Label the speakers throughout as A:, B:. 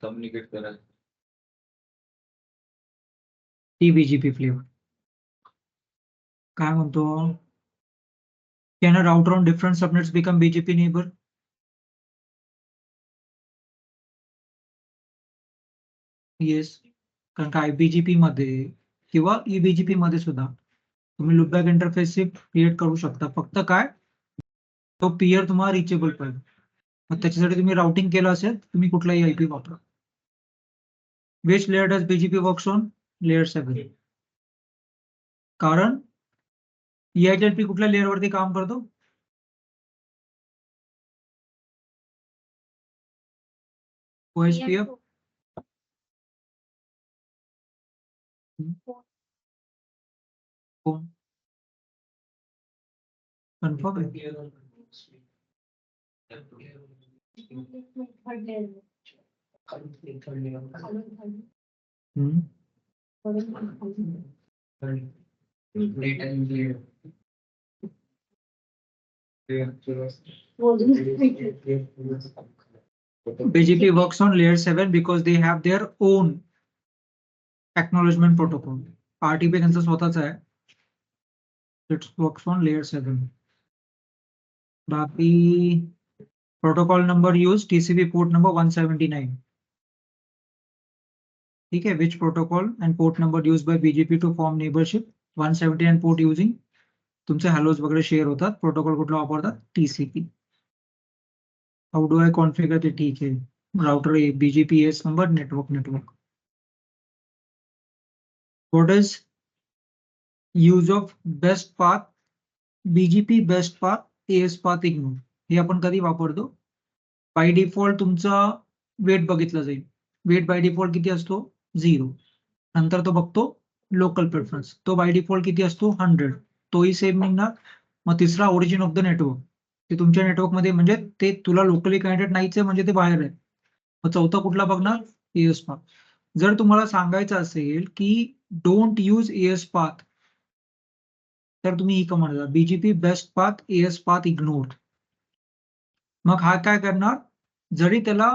A: Communicate करा
B: T BGP flavour काय म्हणतो can a router on different subnets become BGP neighbour yes कारण का आयबीजीपी मध्ये किंवा ईबीजीपी मध्ये सुद्धा तुम्ही लूपबॅक इंटरफेस क्रिएट करू शकता फक्त काय तो पीयर तुम्हाला रिचेबल पाहिजे मग त्याच्यासाठी तुम्ही राउटिंग केलं असेल तुम्ही कुठलाही आयपी वापरा which layer does BGP works on layer 7 कारण EIGLP कुठल्या लेअर वरती काम करतो OSPF कोण कन्फर्म आहे BGP works on layer 7 because they have their own acknowledgement protocol. RTP त्यांचा स्वतःचा आहे. It works on layer 7. बाकी protocol number used TCP port number 179. ठीक है which protocol and port number used by BGP to form neighborship 179 port using तुमचे हॅलोज वगैरे share होतात protocol कुठला वापरतात TCP. How do I configure ते ठीक आहे router BGP AS number network what is use of best path BGP best path AS path ignore हे आपण कधी वापरतो बाय डिफॉल्ट तुमचा वेट बघितला जाईल वेट बाय डिफॉल्ट किती असतो 0 नंतर तो बघतो लोकल प्रेफरन्स तो बाय डिफॉल्ट किती असतो 100 तोही सेम निघणार मग तिसरा ओरिजिन ऑफ द नेटवर्क ते तुमच्या नेटवर्क मध्ये म्हणजे ते तुला लोकली कनेक्टेड नाहीच आहे म्हणजे ते बाहेर आहे मग चौथा कुठला बघणार एएस पाथ जर तुम्हाला सांगायचं असेल की डोंट यूज एएस पाथ तर तुम्ही ही कमांड द्या BGP best path AS path ignore मग हा काय करणार जरी त्याला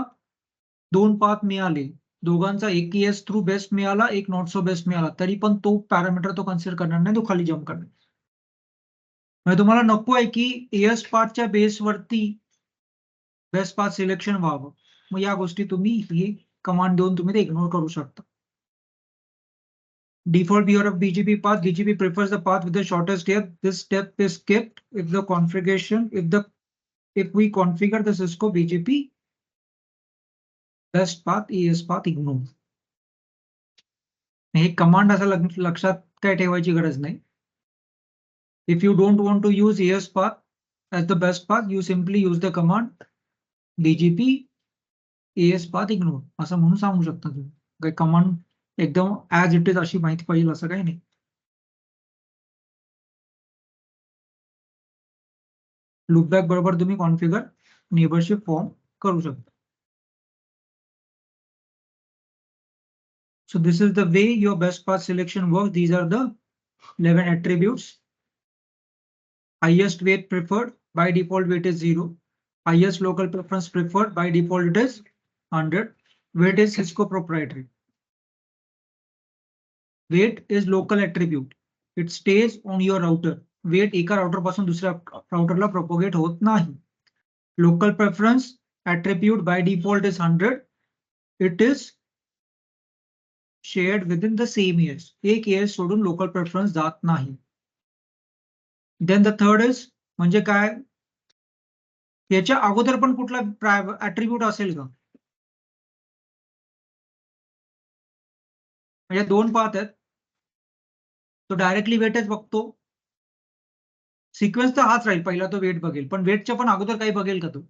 B: दोन पाथ मिळाले दोघांचा एक एस थ्रू बेस्ट मिळाला एक नॉट सो बेस्ट मिळाला तरी पण तो पॅरामीटर तो कन्सिडर करणार नाही तो खाली जम्प करणार म्हणजे तुम्हाला नको आहे की एएस पाथच्या बेसवरती बेस्ट पाथ सिलेक्शन व्हावं मग या गोष्टी तुम्ही ही कमांड देऊन तुम्ही ते इग्नोर करू शकता default behavior of BGP path BGP prefers the path with the shortest step this step is skipped if the configuration if we configure the Cisco BGP best path ES path ignore हे command असं लक्षात काय ठेवायची गरज नाही if you don't want to use ES path as the best path you simply use the command BGP ES path ignore असं म्हणून सांगू शकता तुम्ही काही कमांड एकदम ऍज इट इज अशी माहिती पाहिजे असं काही नाही लूपबॅक बरोबर तुम्ही कॉन्फिगर नेबरशिप फॉर्म करू शकता so this is the way your best path selection works these are the 11 attributes highest weight preferred by default weight is 0 highest local preference preferred by default it is 100 weight is Cisco proprietary weight is local attribute it stays on your router weight एका router पासून दुसऱ्या राउटरला propagate होत नाही local preference attribute by default is 100 it is shared within the same AS एक AS सोडून local preference जात नाही then the third is म्हणजे काय याच्या अगोदर पण कुठला attribute असेल का म्हणजे दोन पाथ आहेत तो डायरेक्टली वेटच बघतो सिक्वेन्स तर हाच राहील पहिला तो वेट बघेल पण वेटच्या पण अगोदर काही बघेल का तो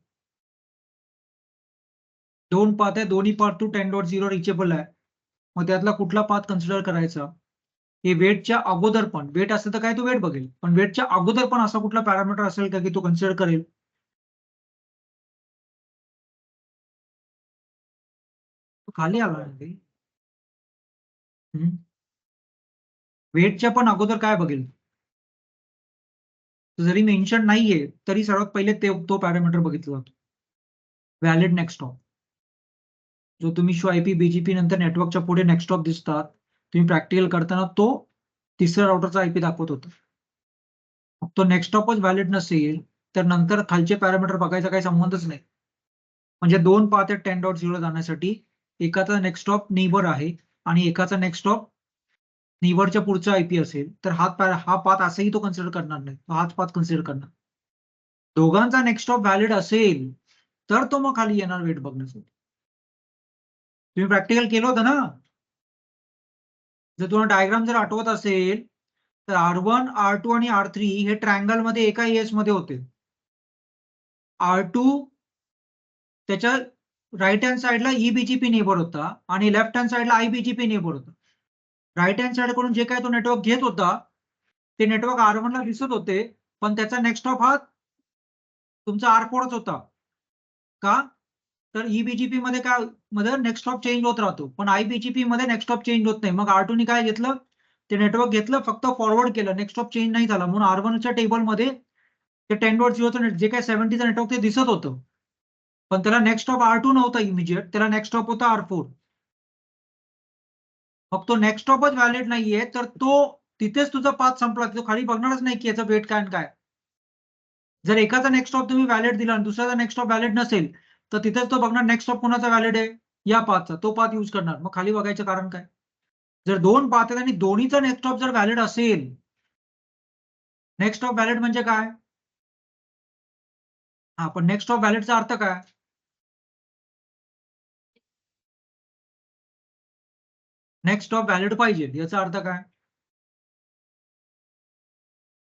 B: दोन पाथ आहे दोन्ही पाथ टू 10.0 रिचेबल आहे मग त्यातला कुठला पाथ कन्सिडर करायचा हे वेटच्या अगोदर पण वेट असेल तर काय तो वेट बघेल पण वेटच्या अगोदर पण असा कुठला पॅरामीटर असेल का की तो कन्सिडर करेल खाली आला वेटच्या पण अगोदर काय बघेल जरी मेन्शन नाहीये तरी सर्वात पहिले तो पॅरामीटर बघितला जातो व्हॅलिड नेक्स्ट स्टॉप जो तुम्ही शो आयपी बीजीपी नंतर नेटवर्कच्या पुढे नेक्स्ट स्टॉप दिसतात, तुम्ही प्रॅक्टिकल करताना तो तिसऱ्या राउटरचा आयपी दाखवत होता. तो नेक्स्ट स्टॉपच व्हॅलिड नसेल तर नंतर खालचे पॅरामीटर बघायचा काही संबंधच नाही. म्हणजे दोन पाथ आहेत 10.0 जाण्यासाठी. एकाचा नेक्स्ट स्टॉप नेबर आहे आणि एकाचा नेक्स्ट स्टॉप नेबरच्या पुढचा आयपी असेल तर हा पाथ असंही तो कन्सिडर करणार नाही, हाच पाथ कन्सिडर करणार. दोघांचा नेक्स्ट स्टॉप व्हॅलिड असेल तर तो मग खाली येणार वेट बघण्यासाठी. तुम्ही प्रॅक्टिकल केलं होतं ना. जर तुम्हाला डायग्राम जर आठवत असेल तर R1, R2 आणि R3 हे ट्रायंगल मध्ये एका एस मध्ये होते. R2 त्याच्या राईट हँड साइडला ईबीजीपी नेबर होता आणि लेफ्ट हँड साइडला आयबीजीपी नेबर होता. राईट हँड साइड कडून जे काय तो नेटवर्क घेत होता ते नेटवर्क R1 ला दिसत होते, पण त्याचा नेक्स्ट स्टॉप हा तुमचा R4च होता. का? तर ईबीजीपी मध्ये काय मध्ये नेक्स्ट स्टॉप चेंज होत राहतो, पण आयबीजीपी मध्ये नेक्स्ट स्टॉप चेंज होत नाही. मग R2 ने काय घेतलं, ते नेटवर्क घेतलं, फक्त फॉरवर्ड केलं, नेक्स्ट स्टॉप चेंज नाही झाला. म्हणून R1च्या टेबलमध्ये ते 10.0चं जे काय 70चं नेटवर्क ते दिसत होतं, पण त्याला नेक्स्ट स्टॉप R2 नव्हता इमिजिएट, त्याला नेक्स्ट स्टॉप होता R4. मग तो नेक्स्ट स्टॉपच व्हॅलिड नाहीये तर तो तिथेच तुझा पाथ संपला. तो खाली बघणारच नाही की याचा वेट काय आणि काय. जर एकाचा नेक्स्ट स्टॉप तुम्ही व्हॅलिड दिला आणि दुसऱ्याचा नेक्स्ट स्टॉप व्हॅलिड नसेल तर तिथेच तो बघणार नेक्स्ट स्टॉप कोणाचा व्हॅलिड आहे, या पाथचा, तो पाथ यूज करणार. मग खाली बघायचं कारण काय. जर दोन पाथ आहेत आणि दोन्हीचा नेक्स्ट स्टॉप जर व्हॅलिड असेल, नेक्स्ट स्टॉप व्हॅलिड म्हणजे काय, हा पण नेक्स्ट स्टॉप व्हॅलिडचा अर्थ काय, नेक्स्ट स्टॉप व्हॅलिड पाहिजे याचा अर्थ काय.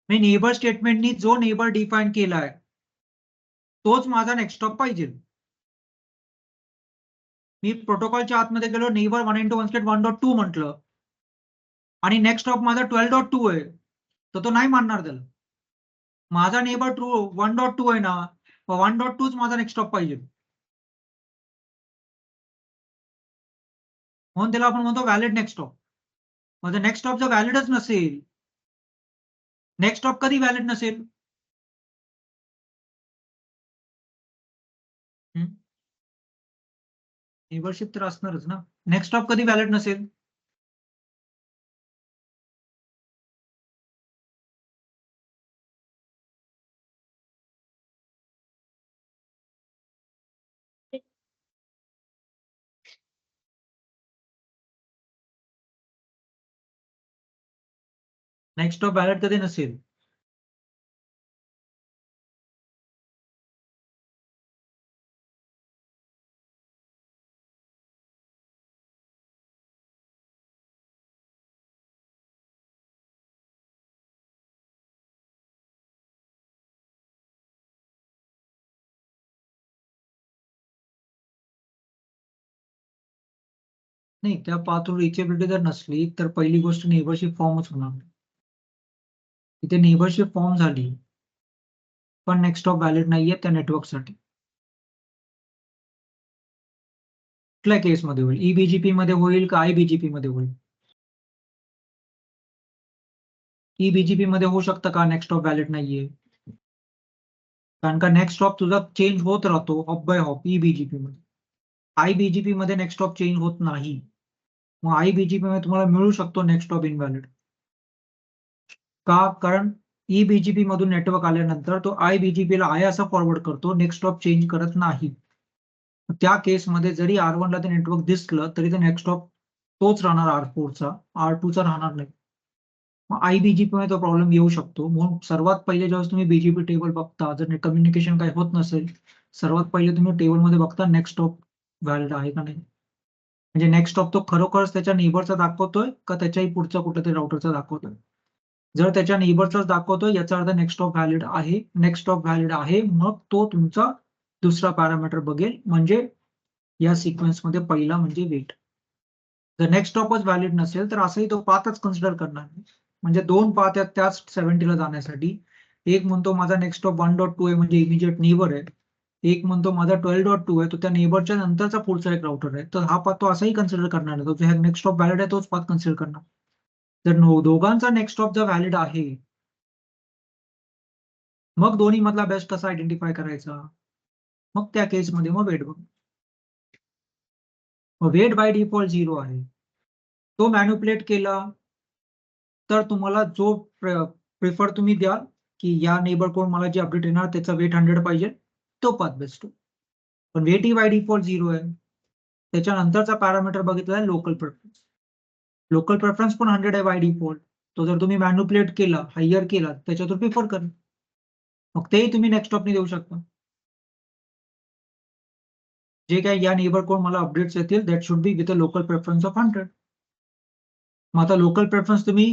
B: मी नेबर स्टेटमेंटनी जो नेबर डिफाईन केलाय तोच माझा नेक्स्ट स्टॉप पाहिजे. मी प्रोटोकॉलच्या आतमध्ये गेलो, नेबर 1x1.1.2 म्हटलं आणि नेक्स्ट स्टॉप माझा 12.2 आहे, तर तो नाही मानणार त्याला. माझा नेबर 1.2 आहे ना, 1.2च माझा नेक्स्ट स्टॉप पाहिजे. म्हणून त्याला आपण म्हणतो व्हॅलिड नेक्स्ट स्टॉप. म्हणजे नेक्स्ट स्टॉप जर व्हॅलिडच नसेल, नेक्स्ट स्टॉप कधी व्हॅलिड नसेल, नेबरशिप तर असणारच ना. नेक्स्ट स्टॉप कधी व्हॅलिड नसेल, नेक्स्ट स्टॉप व्हॅलिड कधी नसेल. नाही, त्या पाथवर रिचेबिलिटी जर नसली तर पहिली गोष्ट नेबरशिप फॉर्मच होणार नाही. तिथे नेबरशिप फॉर्म झाली पण नेक्स्ट स्टॉप व्हॅलिड नाहीये त्या नेटवर्कसाठी. कुठल्या केसमध्ये होईल, ईबीजीपी मध्ये होईल का आयबीजीपी मध्ये होईल. ईबीजीपी मध्ये होऊ शकतं का नेक्स्ट स्टॉप व्हॅलिड नाहीये, कारण का नेक्स्ट स्टॉप तुझा चेंज होत राहतो हॉप बाय हॉप ईबीजीपी मध्ये. आयबीजीपी मध्ये नेक्स्ट स्टॉप चेंज होत नाही. मग आयबीजीपी मध्ये तुम्हाला मिळू शकतो नेक्स्ट स्टॉप इनव्हॅलिड. का, कारण ईबीजीपी मधून नेटवर्क आल्यानंतर तो आयबीजीपी ला आय असं फॉरवर्ड करतो, नेक्स्ट स्टॉप चेंज करत नाही. त्या केसमध्ये जरी R1 ला ते नेटवर्क दिसलं तरी ते नेक्स्ट स्टॉप तोच राहणार R4चा, R2चा राहणार नाही. मग आयबीजीपी मध्ये तो प्रॉब्लेम येऊ शकतो. म्हणून सर्वात पहिले जेव्हा तुम्ही बीजीपी टेबल बघता, जर कम्युनिकेशन काही होत नसेल, सर्वात पहिले तुम्ही टेबलमध्ये बघता नेक्स्ट स्टॉप व्हॅलिड आहे का नाही. म्हणजे नेक्स्ट स्टॉप तो खरोखरच त्याच्या नेबरचा दाखवतोय का त्याच्याही पुढचा कुठल्यातरी राउटरचा दाखवतोय. जर त्याच्या नेबरचाच दाखवतोय याचा अर्थ नेक्स्ट स्टॉप व्हॅलिड आहे. नेक्स्ट स्टॉप व्हॅलिड आहे मग तो तुमचा दुसरा पॅरामीटर बघेल, म्हणजे या सिक्वेन्समध्ये पहिला म्हणजे वेट. जर नेक्स्ट स्टॉपच व्हॅलिड नसेल तर असंही तो पाथच कन्सिडर करणार नाही. म्हणजे दोन पाथ आहेत त्याच 70 ला जाण्यासाठी. एक म्हणतो माझा नेक्स्ट स्टॉप 1.2 आहे म्हणजे इमिजिएट नेबर आहे. एक म्हणतो माझा 12.2 आहे, तो त्या नेबरच्या नंतरचा पुढचा एक राउटर आहे. तर हा पाथ तो असाही कन्सिडर करणार नाही. तो जो नेक्स्ट स्टॉप व्हॅलिड आहे तोच पाथ कन्सिडर करणार. जर दोघांचा नेक्स्ट स्टॉप जर व्हॅलिड आहे, मग दोन्ही मधला बेस्ट कसा आयडेंटिफाय करायचा, मग त्या केसमध्ये मग वेट बघ. वेट बाय डिफॉल्ट 0 आहे. तो मॅन्युप्युलेट केला तर तुम्हाला जो प्रिफर तुम्ही द्याल की या नेबर कोड मला जे अपडेट येणार त्याचा वेट 100 पाहिजे, तो पाथ बेस्ट. पण वेट ही बाय डिफॉल्ट 0 आहे. त्याच्यानंतरचा पॅरामीटर बघितला आहे लोकल प्रेफरन्स. लोकल प्रेफरन्स पण 100 आहे बाय डिफॉल्ट. तो जर तुम्ही मॅन्युप्युलेट केला, हायर केला, त्याच्यातून प्रिफर करा. मग तेही तुम्ही नेक्स्ट स्टॉपने देऊ शकता. जे काही या नेबर कोड मला अपडेट्स येतील that should be with a local preference of 100. मग आता लोकल प्रेफरन्स तुम्ही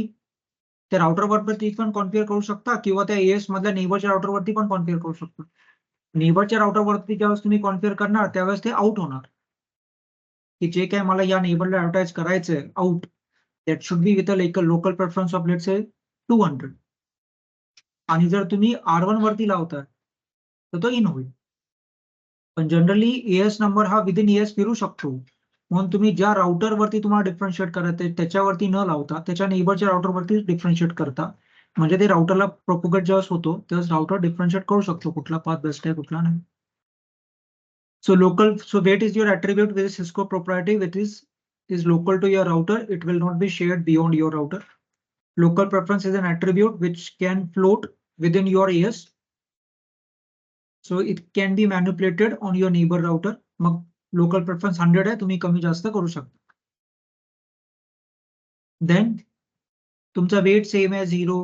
B: त्या राउटरवरती पण कॉन्फिगर करू शकता किंवा त्या एएस मधल्या नेबरच्या राउटरवरती पण कॉन्फिगर करू शकता. नेबरच्या राउटरवरती ज्यावेळेस तुम्ही कॉन्फिगर करणार त्यावेळेस ते आउट होणार की जे काय मला या नेबरला ऍडव्हर्टाइज करायचंय out that should be with a local preference of let's say 200. आणि जर तुम्ही R1 वरती लावताय तर तो इन होईल. पण जनरली एएस नंबर हा विदिन एएस फिरू शकतो. म्हणून तुम्ही ज्या राउटरवरती तुम्हाला डिफरन्शिएट करायचं त्याच्यावरती न लावता त्याच्या नेबरच्या राउटरवरती डिफरन्शिएट करता. म्हणजे ते राउटरला प्रोपोगेट जेव्हा होतो तेव्हा राउटर डिफरन्शिएट करू शकतो कुठला पाथ बेस्ट आहे कुठला नाही. So weight is your attribute with Cisco proprietary, which is local to your router. It will not be shared beyond your router. Local preference is an attribute which can float within your AS. So it can be manipulated on your neighbor router. मग local preference 100 आहे, तुम्ही कमी जास्त करू शकता. Then तुमचा weight same आहे 0.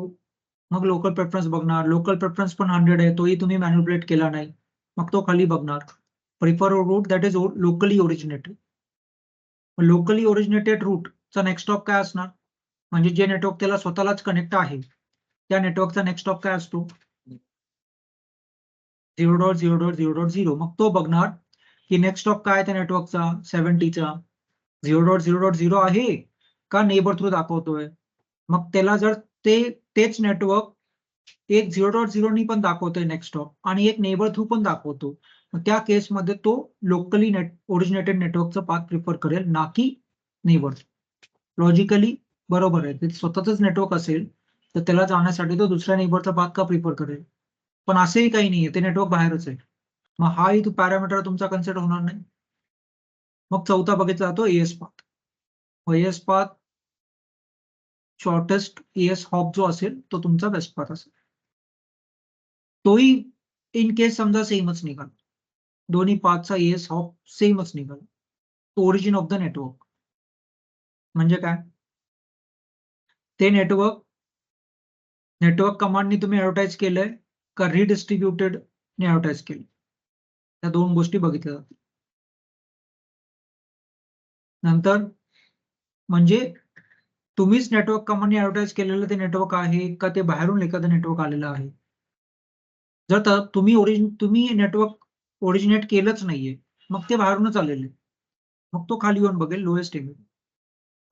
B: मग local preference बघणार. Local preference पण 100 आहे, तोही तुम्ही manipulate केला नाही. मग तो खाली बघणार. Prefer a route that is locally originated. Locally originated रूटचा नेक्स्ट स्टॉप काय असणार? म्हणजे जे नेटवर्क त्याला स्वतःलाच कनेक्ट आहे त्या नेटवर्कचा नेक्स्ट स्टॉप काय असतो? 0.0.0.0. मग तो बघणार की नेक्स्ट स्टॉप काय त्या नेटवर्कचा 70चा 0.0.0 आहे का नेबर थ्रू दाखवतोय. मग त्याला जर तेच नेटवर्क एक 0.0 नी पण दाखवतोय नेक्स्ट स्टॉप आणि एक नेबर थ्रू पण दाखवतो, मग त्या केसमध्ये तो लोकली ओरिजिनेटेड नेटवर्कचा पाथ प्रिफर करेल ना की नेबर. लॉजिकली बरोबर आहे. ते स्वतःच नेटवर्क असेल तर त्याला जाण्यासाठी तो दुसऱ्या नेबरचा पाथ का प्रिफर करेल. पण असंही काही नाहीये, ते नेटवर्क बाहेरच आहे. मग हाही पॅरामीटर तुमचा कन्सिडर होणार नाही. मग चौथा बघितला जातो as path. AS path shortest as hop जो असेल तो तुमचा बेस्ट पाथ असेल. तोही इन केस समजा सेमच निघाला, दोन्ही पाथचा एएस हॉप सेमच निघाला, ओरिजिन ऑफ द नेटवर्क. म्हणजे काय? ते नेटवर्क कमांडनी तुम्ही ऍडव्हर्टाइज केलंय का रिडिस्ट्रीब्युटेड ने ऍडव्हर्टाइज केलं, त्या दोन गोष्टी बघितल्या जातात. नंतर म्हणजे तुम्हीच नेटवर्क कमांडनी ऍडव्हर्टाइज केलेलं ते नेटवर्क आहे का ते बाहेरून एखादं नेटवर्क आलेलं आहे. जर तुम्ही नेटवर्क ओरिजिनेट केलंच नाहीये मग ते बाहेरूनच आलेले, मग तो खाली येऊन बघेल लोएस्ट एमईडी.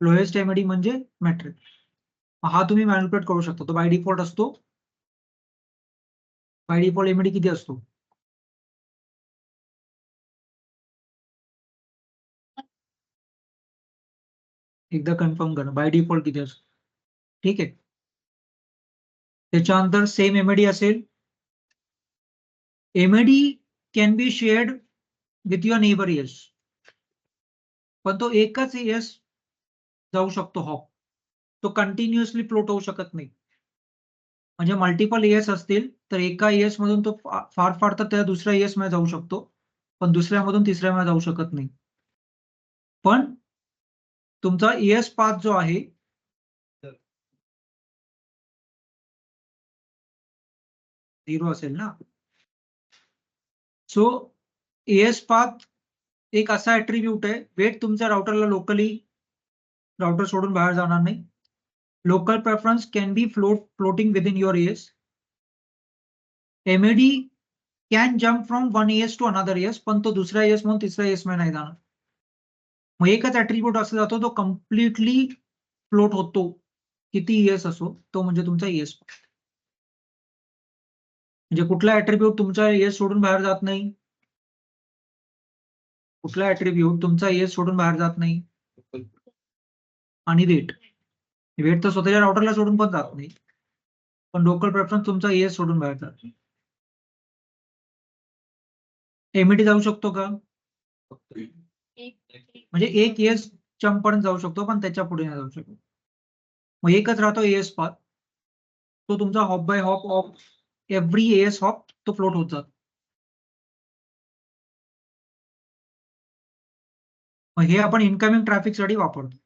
B: लोएस्ट एमईडी म्हणजे मॅट्रिक. हा तुम्ही मॅनिप्युलेट करू शकता. तो बाय डिफॉल्ट असतो. बाय डिफॉल्ट एमईडी किती असतो? एकदा कन्फर्म करा बाय डिफॉल्ट किती असतो. ठीक आहे. त्याच्यानंतर सेम एमईडी असेल. MED can be shared with your neighbours. पण तो एकच एस जाऊ शकतो हॉप. तो कंटिन्युअसली फ्लोट होऊ शकत नाही. म्हणजे मल्टिपल एएस असतील तर एका एएस मधून तो फार तर त्या दुसऱ्या एएस मध्ये जाऊ शकतो, पण दुसऱ्यामधून तिसऱ्यामध्ये जाऊ शकत नाही. पण तुमचा एएस पाथ जो आहे झिरो असेल ना. सो एएस पाथ एक असा ऍट्रिब्यूट आहे, वेट तुमच्या राउटरला लोकली राउटर सोडून बाहेर जाणार नाही. Local preference can be floating within your AS. MED can jump from one AS to another AS, पण तो दुसऱ्या एएस म्हणून तिसऱ्या एएस मध्ये नाही जाणार. मग एकच ऍट्रिब्यूट असला जातो तो कम्प्लिटली फ्लोट होतो, किती एएस असो, तो म्हणजे तुमचा एएस. म्हणजे कुठला ऍट्रिब्यूट तुमचा एएस सोडून बाहेर जात नाही. कुठला ऍट्रिब्यूट तुमचा एएस सोडून बाहेर जात नाही. आणि वेट तर स्वतःच्या राउटरला सोडून पण जात नाही, पण लोकल प्रेफरन्स तुमचा एएस सोडून बाहेर जात नाही. एमईडी जाऊ शकतो का? म्हणजे एक एस जम्प पर्यंत जाऊ शकतो, पण त्याच्या पुढे नाही जाऊ शकतो. मग एकच राहतो एस पाथ, तो तुमचा hop by hop of every AS hop तो फ्लोट होत जातो. मग हे आपण इनकमिंग ट्रॅफिकसाठी वापरतो.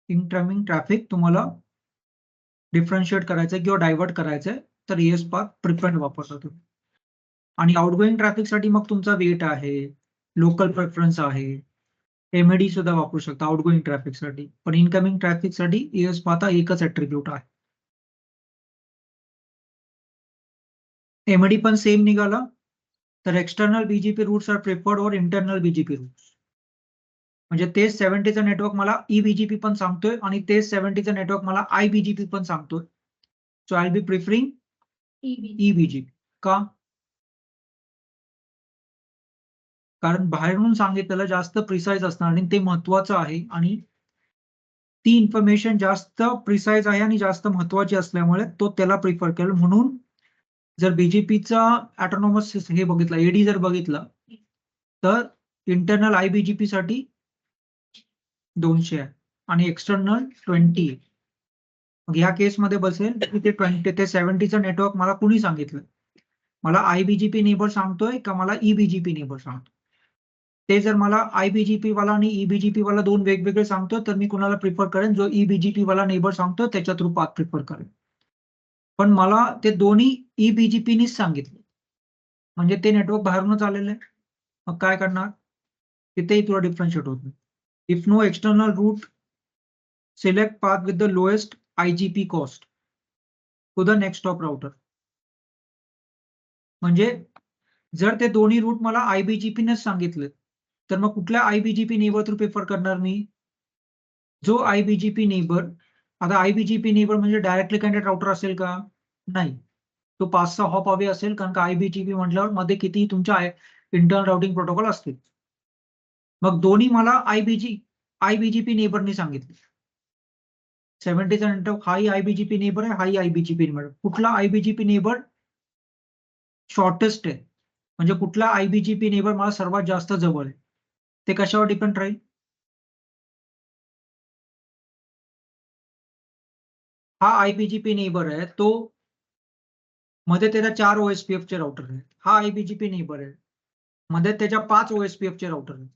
B: इनकमिंग ट्रॅफिक तुम्हाला डिफरन्शिएट करायचंय किंवा डायव्हर्ट करायचंय, तर एस पाथ प्रिफरन्स वापरता तुम्ही. आणि आउटगोईंग ट्रॅफिकसाठी मग तुमचा वेट आहे, लोकल प्रेफरन्स आहे, एमएडी सुद्धा वापरू शकता आउटगोईंग ट्रॅफिकसाठी. पण इनकमिंग ट्रॅफिकसाठी एस पाथ हा एकच ऍट्रिब्यूट आहे. एमएडी पण सेम निघाला, तर external BGP routes are preferred over internal BGP routes. म्हणजे तेच 70चं नेटवर्क मला ईबीजीपी पण सांगतोय आणि तेच 70चं नेटवर्क मला आयबीजीपी पण सांगतोय. So I be preferring EBGP. का? कारण बाहेरून सांगितलेलं जास्त प्रिसाइज असणार आणि ते महत्वाचं आहे, आणि ती इन्फॉर्मेशन जास्त प्रिसाइज आहे आणि जास्त महत्वाची असल्यामुळे तो त्याला प्रिफर करेल. म्हणून जर बीजेपीचा ऑटोनॉमस हे बघितला, एडी जर बघितला, तर इंटरनल आयबीजीपी साठी 200 आहे आणि एक्सटर्नल 20 आहे. मग ह्या केसमध्ये बसेल की ते 70चं नेटवर्क मला कुणी सांगितलं, मला आयबीजीपी नेबर सांगतोय का मला ईबीजीपी नेबर सांगतोय. ते जर मला आयबीजीपी वाला आणि ईबीजीपी वाला दोन वेगवेगळे सांगतोय, तर मी कुणाला प्रिफर करेन, जो ईबीजीपी वाला नेबर सांगतोय त्याच्या थ्रू पाथ प्रिफर करेन. पण मला ते दोन्ही ईबीजीपीनीच सांगितले, म्हणजे ते नेटवर्क बाहेरूनच आलेलं आहे. मग काय करणार? तिथेही तुला डिफरन्शिएट होत नाही. If no external route, select path with the lowest IGP cost to the next top router. म्हणजे जर ते दोन्ही रूट मला आयबीजीपीनेच सांगितले, तर मग कुठल्या आयबीजीपी नेबर थ्रू प्रिफर करणार मी? जो आयबीजीपी नेबर, आता आयबीजीपी नेबर म्हणजे डायरेक्टली कनेक्टेड राउटर असेल का? नाही. तो 5-6 हॉप हवे असेल, कारण का आयबीजीपी म्हटल्यावर मध्ये किती तुमच्या इंटरनल राउटिंग प्रोटोकॉल असतील. मग दोन्ही मला आयबीजीपी नेबरनी सांगितले. 70चा नेटवर्क हाही आयबीजीपी नेबर आहे, हाही आयबीजीपी नेबर. कुठला आयबीजीपी नेबर शॉर्टेस्ट आहे, म्हणजे कुठला आयबीजीपी नेबर मला सर्वात जास्त जवळ आहे, ते कशावर डिपेंड राहील? हा आयबीजीपी नेबर आहे, तो मध्ये त्याच्या 4 OSPF चे राउटर आहेत. हा आयबीजीपी नेबर आहे, मध्ये त्याच्या 5 OSPF चे राउटर आहेत.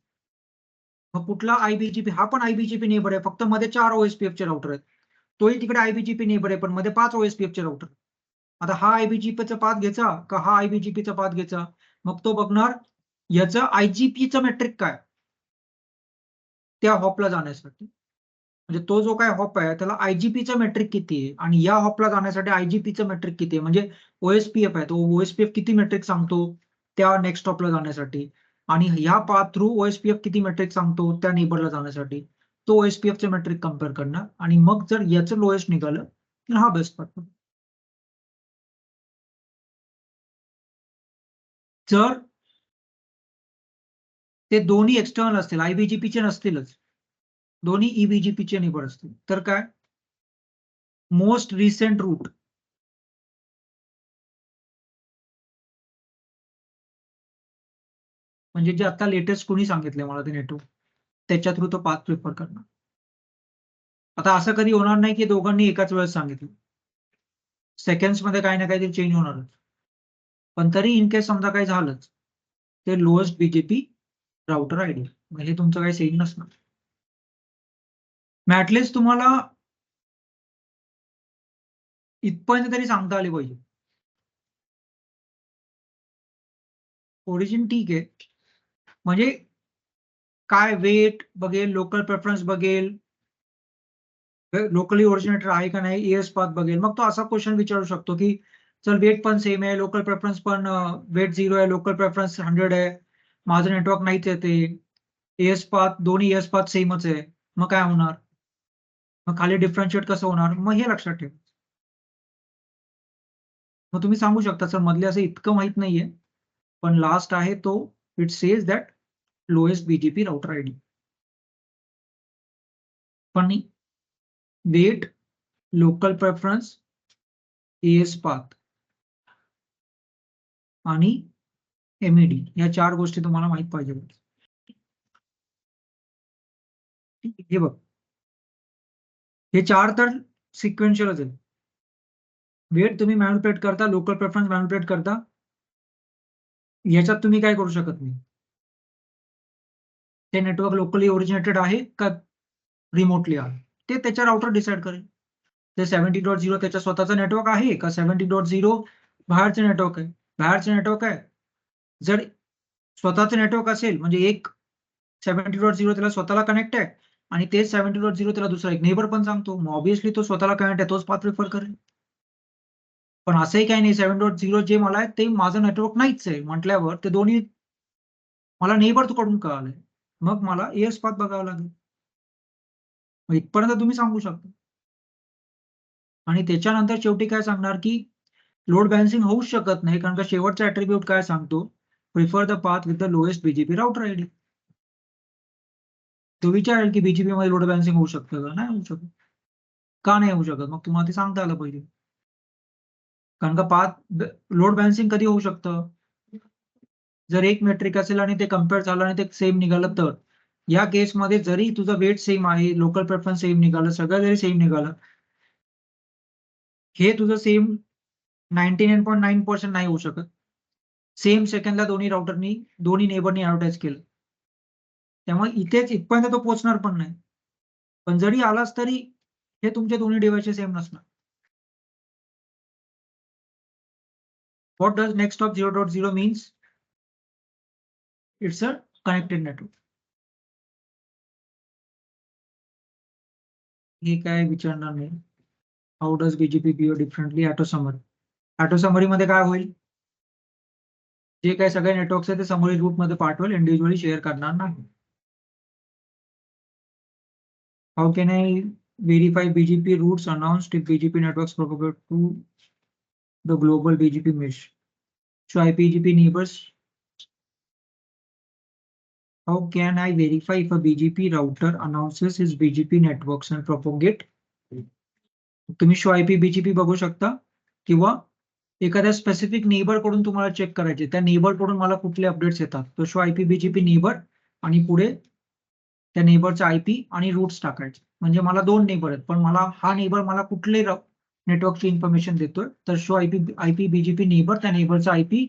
B: मग कुठला आयबीजीपी? हा पण आयबीजीपी नेबर आहे, फक्त मध्ये 4 OSPF चे राउटर आहेत. तोही तिकडे आयबीजीपी नेबर आहे, पण मध्ये 5 OSPF चे राउटर. आता हा आयबीजीपीचा पाथ घ्यायचा का हा आयबीजीपीचा पाथ घ्यायचा? मग तो बघणार याचं आयजीपीचं मेट्रिक काय त्या हॉपला जाण्यासाठी. म्हणजे तो जो काय हॉप आहे त्याला आयजीपीचं मेट्रिक किती आहे, आणि या हॉपला जाण्यासाठी आयजीपीचं मेट्रिक किती आहे, म्हणजे ओएसपीएफ आहे, तो ओएसपीएफ किती मेट्रिक सांगतो त्या नेक्स्ट स्टॉपला जाण्यासाठी, आणि ह्या पाथ थ्रू ओएसपीएफ किती मेट्रिक सांगतो त्या नेबरला जाण्यासाठी. तो ओएसपीएफचे मेट्रिक कम्पेअर करणार, आणि मग जर याचं लोएस्ट निघालं तर हा बेस्ट पाथ. जर ते दोन्ही एक्सटर्नल असतील, आयबीजीपीचे नसतीलच, दोन्ही ईबीजीपीचे नेबर असतील, तर काय? मोस्ट रिसेंट रूट, म्हणजे जे आता लेटेस्ट कोणी सांगितलंय मला ते नेटवर्क, त्याच्या थ्रू तो पाथ प्रिफर करणार. आता असं कधी होणार नाही की दोघांनी एकाच वेळेस सांगितलं, सेकंड्स मध्ये काही ना काहीतरी चेंज होणारच. पण तरी इन केस समजा काही झालंच, ते लोएस्ट बीजेपी राउटर आयडी, म्हणजे तुमचं काही सेम नसणार. मॅटलिस्ट तुम्हाला इथपर्यंत तरी सांगता आली पाहिजे. ओरिजिन ठीक आहे, म्हणजे काय वेट बघेल, लोकल प्रेफरन्स बघेल, लोकली ओरिजिनेटर आहे का नाही, एएस पाथ बघेल. मग तो असा क्वेश्चन विचारू शकतो की चल वेट पण सेम आहे, लोकल प्रेफरन्स पण वेट 0 आहे, लोकल प्रेफरन्स 100 आहे, माझं नेटवर्क नाहीच येते, एएस पाथ दोन्ही एएस पाथ सेमच आहे, मग काय होणार? मग खाली डिफरन्शिएट कसं होणार? मग हे लक्षात ठेव. मग तुम्ही सांगू शकता सर मधले असं इतकं माहित नाहीये, पण लास्ट आहे तो it says that lowest BGP router ID. पण wait, local preference, AS path आणि एमईडी या 4 गोष्टी तुम्हाला माहित पाहिजे. हे बघ, हे 4 तर सिक्वेन्शियलच आहे. वेट तुम्ही मॅनिप्युलेट करता, लोकल प्रेफरन्स मॅनिप्युलेट करता. ह्याच्यात तुम्ही काय करू शकत नाही. ते नेटवर्क लोकली ओरिजिनेटेड आहे का रिमोटली आहे, ते त्याच्या राउटर डिसाईड करेल. ते 70.0 त्याच्या स्वतःचं नेटवर्क आहे का 70.0 बाहेरचं नेटवर्क आहे? बाहेरचं नेटवर्क आहे. जर स्वतःचं नेटवर्क असेल म्हणजे एक 70.0 त्याला स्वतःला कनेक्ट आहे आणि तेच 70.0 त्याला दुसरा एक नेबर पण सांगतो. मग ऑब्व्हियसली तो स्वतःला कनेक्ट आहे तोच पाथ प्रिफर करेल. पण असंही काही नाही 7.0 जे मला आहे ते माझं नेटवर्क नाहीच आहे म्हटल्यावर ते दोन्ही मला नेबर कडून कळालंय. मग मला एएस पाथ बघावं लागेल. मग इथपर्यंत तुम्ही सांगू शकता. आणि त्याच्यानंतर शेवटी काय सांगणार की लोड बॅलन्सिंग होऊच शकत नाही कारण का शेवटचा ऍट्रिब्यूट काय सांगतो, prefer the path with the lowest BGP router ID. तो विचारेल की बीजीपी मध्ये लोड बॅलन्सिंग होऊ शकतं का? नाही होऊ शकत. का नाही होऊ शकत? मग तुम्हाला ते सांगता आलं पाहिजे. कारण का पाथ लोड बॅलन्सिंग कधी होऊ शकतं? जर एक मेट्रिक असेल आणि ते कम्पेअर झालं आणि ते सेम निघालं तर. या केसमध्ये जरी तुझं वेट सेम आहे, लोकल प्रेफरन्स सेम निघालं, सगळं जरी सेम निघालं, हे तुझं सेम 99.9% नाही होऊ शकत. सेम सेकंडला दोन्ही राउटरनी, दोन्ही नेबरनी ऍडव्हर्टाइज केलं. त्यामुळे इथेच इथपर्यंत तो पोहोचणार पण नाही. पण जरी आलाच तरी हे तुमचे दोन्ही डिव्हाइसेस सेम नसणार. What does next of 0.0 means? It's a connected network. हे काय विचारणार नाही. How does BGP behave differently auto summary. Auto summary मध्ये काय होईल? जे काही सगळे नेटवर्क्स आहेत ते समरी रूट मध्ये पाठवेल, इंडिव्हिज्युअली शेअर करणार नाही. How can I verify BGP routes announced if BGP networks propagate to the global BGP mesh? So IPGP neighbors. How can I verify if a BGP router announces his BGP networks and propagate? तुम्ही show IP BGP बघू शकता किंवा एखाद्या specific neighbour कडून तुम्हाला check करायचे त्या neighbour कडून मला कुठले अपडेट्स येतात तर शो आयपी बीजीपी नेबर आणि पुढे त्या नेबरचा आयपी आणि रूट्स टाकायचे. म्हणजे मला 2 नेबर आहेत पण मला हा नेबर मला कुठले नेटवर्कची इन्फॉर्मेशन देतोय तर शो आयपी बीजीपी नेबर त्या नेबरचा आयपी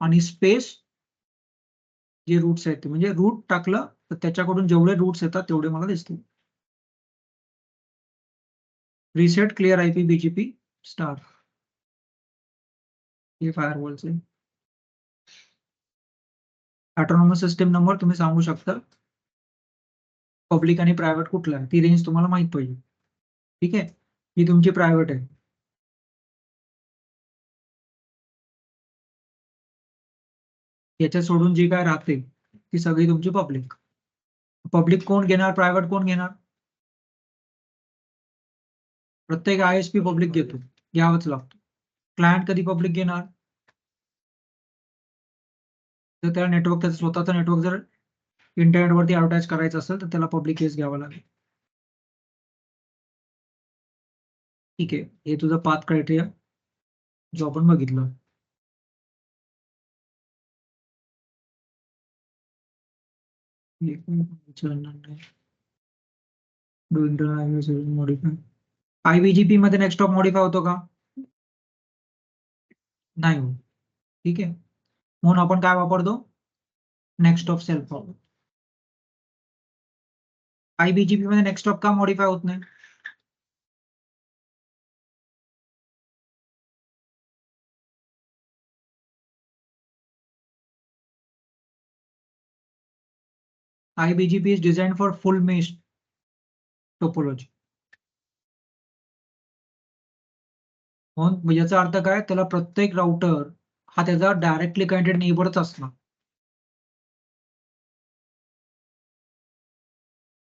B: आणि स्पेस जे रूट्स आहेत ते म्हणजे रूट टाकलं तर त्याच्याकडून जेवढे रूट्स येतात तेवढे मला दिसतील. Reset clear IP BGP star. हे फायरवॉलचे ऑटोनॉमस सिस्टम नंबर तुम्ही सांगू शकता. पब्लिक आणि प्रायव्हेट कुठला आहे ती रेंज तुम्हाला माहित पाहिजे. ठीक आहे, ही तुमची प्रायव्हेट आहे. याच्यात सोडून जी काय राहते ती सगळी तुमची पब्लिक. पब्लिक कोण घेणार, प्रायव्हेट कोण घेणार? प्रत्येक आयएसपी पब्लिक घेतो, घ्यावाच लागतो. क्लायंट कधी पब्लिक घेणार? तर त्या नेटवर्क त्याचं स्वतःचं नेटवर्क जर इंटरनेटवरती ऍडव्हर्टाइज करायचं असेल तर त्याला पब्लिक केस घ्यावा लागेल. ठीक आहे, हे तुझं पाथ क्रायटेरिया जो आपण बघितलं. मॉडिफाय आयबीजीपी मध्ये नेक्स्ट ऑफ मॉडिफाय होतो का? नाही होत. ठीक आहे, म्हणून आपण काय वापरतो? Next of self. आयबीजीपी मध्ये नेक्स्ट ऑफ का मॉडिफाय होत नाही? IBGP is designed for full mesh topology. म्हणून याचा अर्थ काय? त्याला प्रत्येक राउटर हा त्याचा डायरेक्टली कनेक्टेड नेबरच असणार.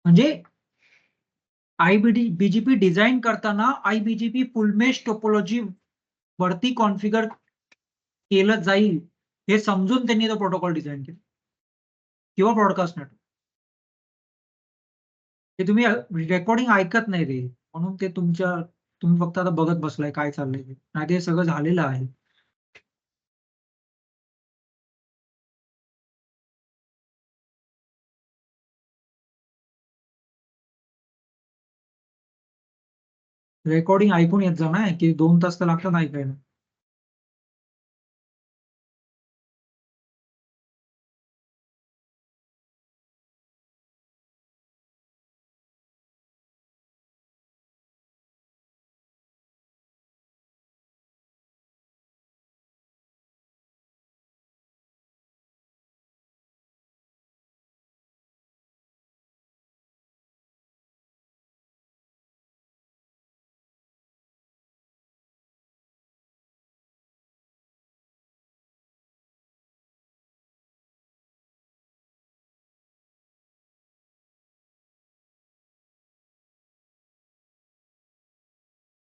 B: म्हणजे बीजीपी डिझाईन करताना आयबीजीपी फुल मेश टोपोलॉजी वरती कॉन्फिगर केलं जाईल हे समजून त्यांनी तो प्रोटोकॉल डिझाईन केला किंवा ब्रॉडकास्ट नेटवर्क. ते तुम्ही रेकॉर्डिंग ऐकत नाही रे, म्हणून ते तुम्ही फक्त आता बघत बसलाय काय चाललंय ते. नाही ते सगळं झालेलं आहे. रेकॉर्डिंग ऐकून येत जा ना, की 2 तास तर लागतात ऐकायला.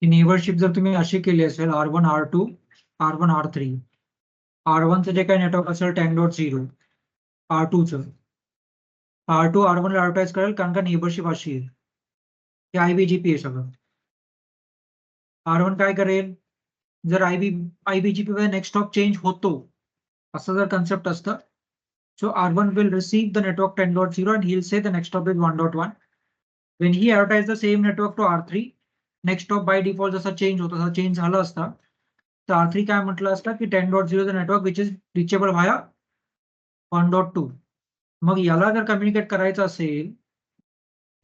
B: ही नेबरशिप जर तुम्ही अशी केली असेल R1 R2 R1 R3, R1चं जे काही नेटवर्क असेल 10.0, R2चं R2 R1 ला ऍडव्हर्टाइज करेल, कारण का नेबरशिप अशी आहे. हे IBGP आहे सगळं. R1 काय करेल, जर IBGP मध्ये नेक्स्ट स्टॉप चेंज होतो असं जर कन्सेप्ट असतं, so R1 will receive the network 10.0 and he'll say the next stop is 1.1. When he advertise the same network to R3, next stop by default जसा change होतो तसा change झाला असता, तर R3 काय म्हटलं असतं की 10.0 चं network which is reachable via 1.2. मग याला जर कम्युनिकेट करायचं असेल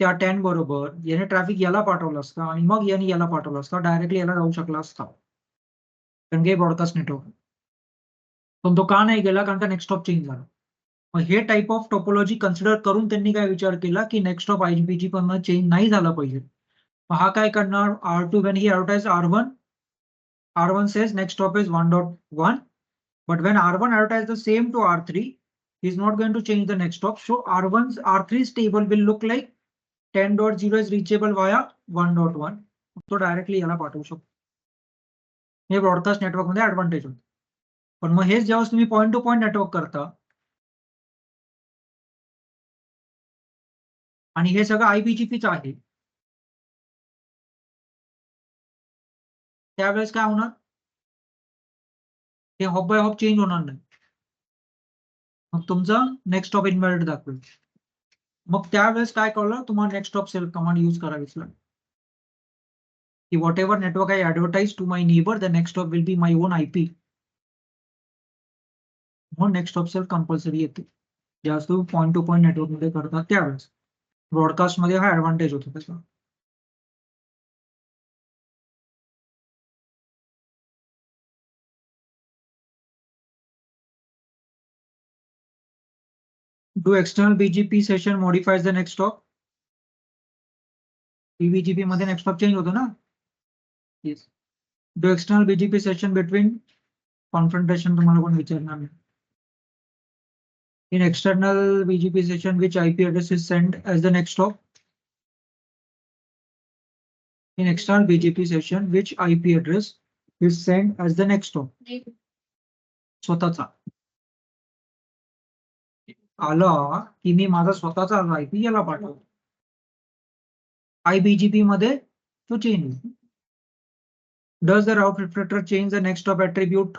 B: त्या 10 बरोबर, याने ट्रॅफिक याला पाठवलं असतं आणि मग याने याला पाठवलं असतं, डायरेक्टली याला जाऊ शकला असता, कारण की ब्रॉडकास्ट नेटवर्क. पण तो का नाही गेला, कारण का नेक्स्ट स्टॉप चेंज झाला. मग हे टाइप ऑफ टोपोलॉजी कन्सिडर करून त्यांनी काय विचार केला की नेक्स्ट स्टॉप IBGP पण चेंज नाही झाला पाहिजे. मग हा काय करणार, R2 when he advertise R1 says next stop is 1.1, but when R1 advertise the same to R3, he's not going to change the next stop, so R3's table will look like 10.0 is reachable via 1.1. तो directly याला पाठवू शकतो. हे broadcast network मध्ये advantage होतं. पण मग हेच जेव्हा तुम्ही पॉईंट टू पॉईंट नेटवर्क करता आणि हे सगळं IBGPच आहे, त्यावेळेस काय होणार, हे हॉप बाय हॉप चेंज होणार नाही. मग तुमचं नेक्स्ट स्टॉप इनव्हॅलिड दाखवेल. मग त्यावेळेस काय कळलं, तुम्हाला next stop self command use करावीच लागेल, की whatever network I advertise to my neighbour, the next stop will be my own IP. म्हणून नेक्स्ट स्टॉप सेल्फ कंपल्सरी येते जेव्हा तुम्ही पॉईंट टू पॉईंट नेटवर्क मध्ये करतात त्यावेळेस. ब्रॉडकास्ट मध्ये हा ऍडव्हान्टेज होतो त्याचा. Do external BGP session modifies the next stop? BGP मध्ये नेक्स्ट स्टॉप चेंज होतो ना. Yes. Do external BGP session between confrontation तुम्हाला कोण विचारणार नाही. In external BGP session, which IP address is sent as the next stop? In external BGP session, which IP address is sent as the next stop? स्वतःचा आला की मी माझा स्वतःचा IP याला पाठवतो. IBGP मध्ये तो change. Does the route reflector change the next stop attribute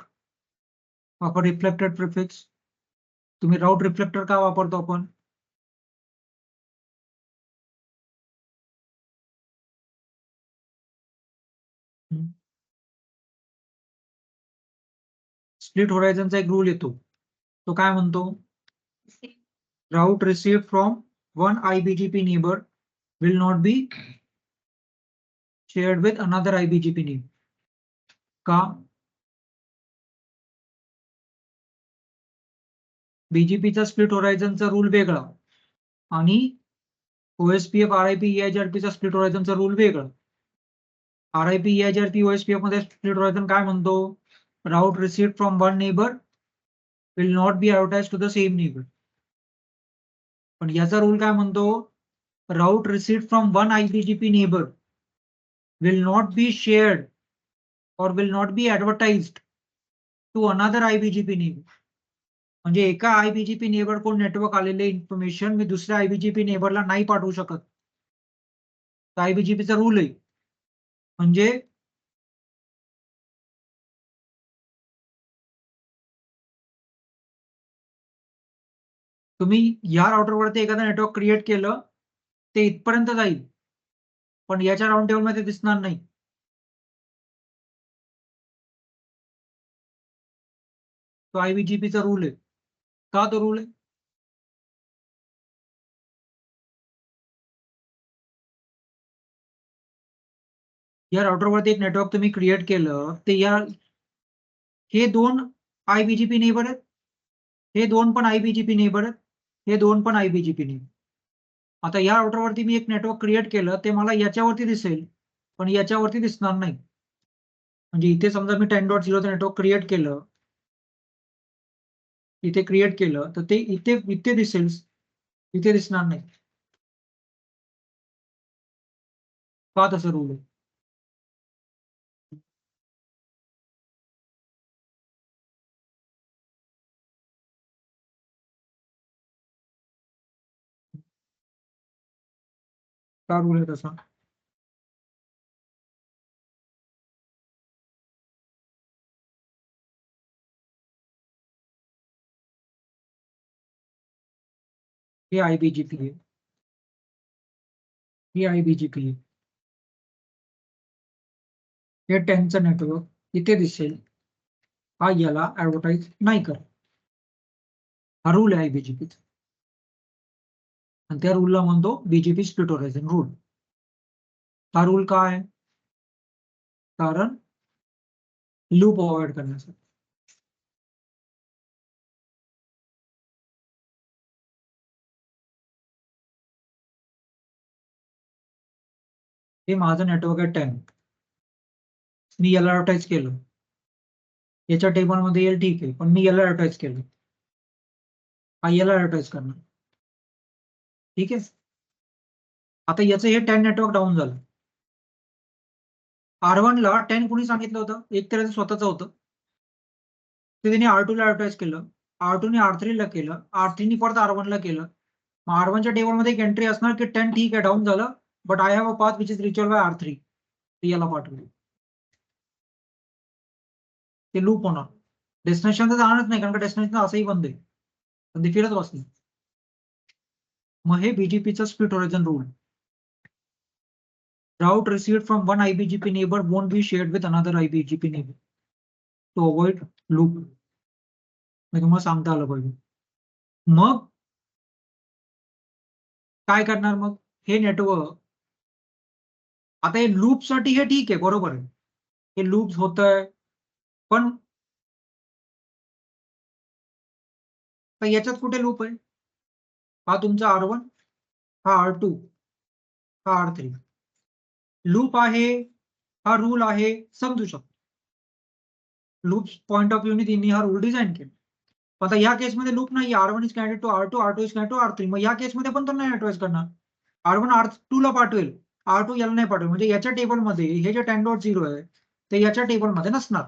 B: of a reflected prefix? तुम्ही राउट रिफ्लेक्टर का वापरतो आपण? स्प्लिट होरायझनचा एक रूल येतो, तो काय म्हणतो, route received from one IBGP neighbour will not be shared with another IBGP neighbour. का? BGPचा स्प्लिट होरायझनचा रूल वेगळा आणि OSPF RIP EIGRP चा स्प्लिट होरायझनचा रूल वेगळा. RIP EIGRP OSPF मध्ये स्प्लिट होरायझन काय म्हणतो, route received from one neighbour will not be advertise to the same neighbour. पण याचा रूल काय म्हणतो, route received from one IBGP neighbour will not be shared or will not be advertised to another IBGP neighbor. म्हणजे एका IBGP neighbour कोण network आलेले information मी दुसऱ्या IBGP नेबरला नाही पाठवू शकत. IBGPचा रूल आहे. म्हणजे तुम्ही या राउटरवरती एखादं नेटवर्क क्रिएट केलं, ते इथपर्यंत जाईल, पण याच्या राउंड टेबल मध्ये दिसणार नाही. तो आयबीजीपीचा रूल आहे. का तो रूल आहे? या राउटरवरती एक नेटवर्क तुम्ही क्रिएट केलं, ते हे दोन आयबीजीपी नेबर आहेत, हे दोन पण आयबीजीपी नेबर आहेत, हे दोन पण आयबीजीपी नेबर. आता या राउटरवरती मी एक नेटवर्क क्रिएट केलं, ते मला याच्यावरती दिसेल, पण याच्यावरती दिसणार नाही. म्हणजे इथे समजा मी 10.0चं नेटवर्क क्रिएट केलं, इथे क्रिएट केलं, तर ते इथे इथे दिसेल, इथे दिसणार नाही. का तसं रूल आहे? का रूल आहे तसा? हे आयबीजीपी आहे, हे आयबीजीपी आहे. हे 10चं नेटवर्क इथे दिसेल, हा याला ऍडव्हर्टाईज नाही कर. हा रूल आहे आयबीजीपीचा, आणि त्या रूलला म्हणतो बीजीपी स्प्लिट होरायझन रूल. हा रूल काय आहे? कारण लूप अवॉइड करण्यासाठी. हे माझं नेटवर्क आहे 10, मी याला ऍडव्हर्टाईज केलं, याच्या टेबलमध्ये येईल ठीक आहे, पण मी याला ऍडव्हर्टाईज केलं, हा याला ऍडव्हर्टाईज करणार. ठीक आहे. आता याचं हे 10 नेटवर्क डाऊन झालं. R1 ला 10 कोणी सांगितलं होतं? एक तर स्वतःचं होतं, ते त्यांनी R2 ला ऍडव्हर्टाईज केलं, R2 ने R3 ला केलं, R3 ने परत R1 ला केलं. मग R1च्या टेबलमध्ये एक एंट्री असणार की 10 ठीक आहे डाऊन झालं, but I have a path which is reachable by R3. ते याला पाठवलं, ते लूप होणार. डेस्टिनेशन तर जाणारच नाही, कारण का डेस्टिनेशन असंही बंद आहे, पण ते फिरत बसले. मग हे बीजीपीचं split horizon rule. Route received from one IBGP neighbor won't be shared with another IBGP neighbor to avoid loop. मी तुम्हाला सांगता आलं पाहिजे. मग काय करणार? मग हे नेटवर्क, आता हे लूपसाठी हे ठीक आहे, बरोबर आहे, हे लूप्स होत आहे, पण याच्यात कुठे लूप आहे? हा तुमचा R1, हा R2, हा R3. लूप आहे, हा रूल आहे, समजू शकतो. लूप पॉइंट ऑफ व्ह्यूने त्यांनी हा रूल डिझाईन केला. आता या केसमध्ये लूप नाही, R1 is connected to R2, R2 is connected to R3. मग या केसमध्ये पण तो नाही ऍडवाइस करणार. R1 R2 ला पाठवेल, R2 याला नाही पाठवेल. म्हणजे याच्या टेबलमध्ये हे जे 10.0 आहे ते याच्या टेबलमध्ये नसणार.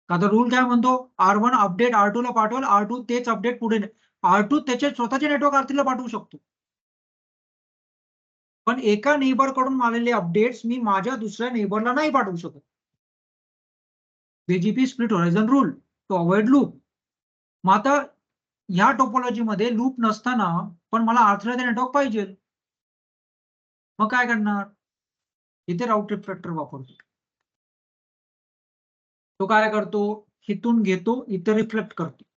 B: का तर रूल काय म्हणतो? R1 अपडेट R2 ला पाठवेल, R2 तेच अपडेट पुढे R2 त्याचे स्वतःचे नेटवर्क R3 ला पाठवू शकतो. पण एका नेबर कडून आलेले अपडेट्स मी माझ्या दुसऱ्या नेबरला नाही पाठवू शकत. BGP split horizon rule to avoid loop. मग आता ह्या टोपोलॉजीमध्ये लूप नसताना पण मला R3 ला नेटवर्क पाहिजे, मग काय करणार? इथे राऊट रिफ्लेक्टर वापरतो. तो काय करतो? इथून घेतो, इथे रिफ्लेक्ट करतो.